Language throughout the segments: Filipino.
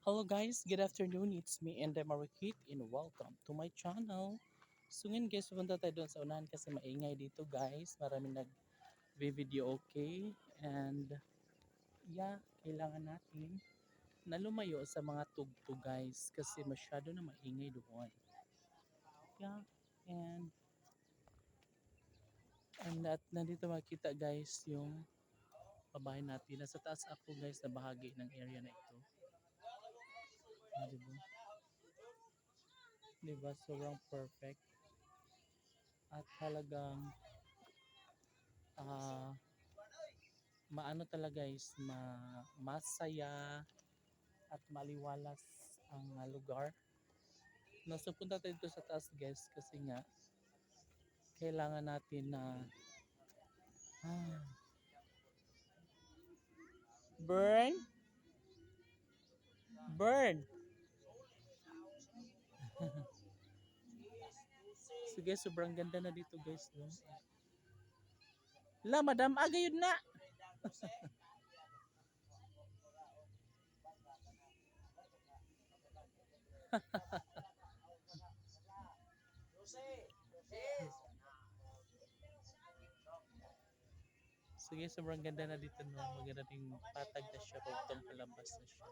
Hello guys, good afternoon. It's me and Marikit and welcome to my channel. So ngayon guys, pupunta tayo doon sa unahan kasi maingay dito guys. Maraming nag-video okay. And yeah, kailangan natin na lumayo sa mga tugtog guys kasi masyado na maingay doon. Yeah, and at nandito makita guys yung pabahay natin. Nasa taas ako guys na bahagi ng area na ito. Diba? Diba? Sobrang perfect. At talagang ah maano talaga guys, masaya at maliwalas ang lugar. No, so punta tayo dito sa taas guys kasi nga kailangan natin na ah, burn, burn. So guys, sobrang ganda na dito guys, no? La, madam, agayod na. So guys, sobrang ganda na dito, no? Maganda ding patag na siya pag itong palabas na siya.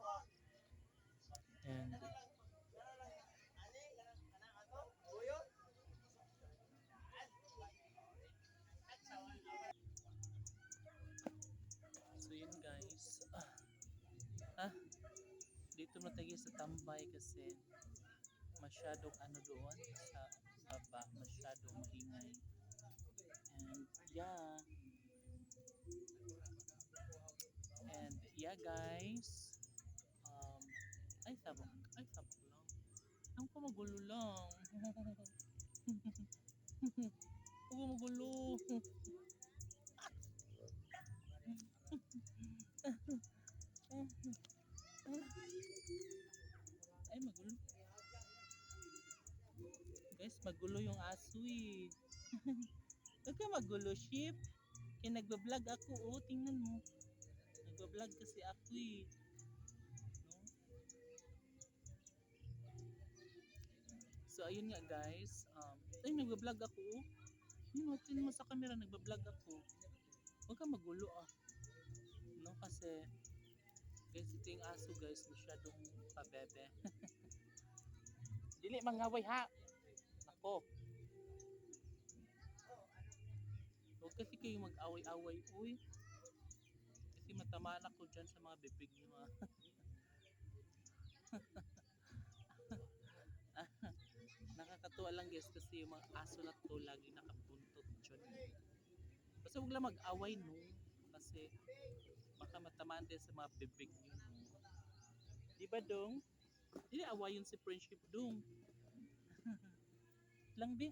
And so yun guys. Dito matagi sa tambay kasi masyadong ano doon sa baba, masyadong maingay. And yeah, guys, um, ay sabak lang. Ang ko magulo lang. Huwag magulo. Ay magulo. Guys, magulo yung aso eh. Huwag ka magulo, sheep. Kaya nagbablog ako, oh, tingnan mo. Nagbablog kasi ako eh. No? So ayun nga guys, ay nagbablog ako, oh. Yun, tingnan mo sa camera, nagbablog ako. Huwag ka magulo ah. No, kasi guys, ito yung aso guys, masyadong pabebe. Dili mangaway ha. Nako, huwag kasi kayo mag-away-away, uy. Kasi matamaan ako dyan sa mga bibig nyo ha. Nakakatuwa lang guys kasi yung mga aso na to lagi nakabuntot dyan. Basta huwag lang mag-away no. Kasi baka matamaan din sa mga bibig nyo no. Diba dong? Hindi awayon si friendship dong. Lang di.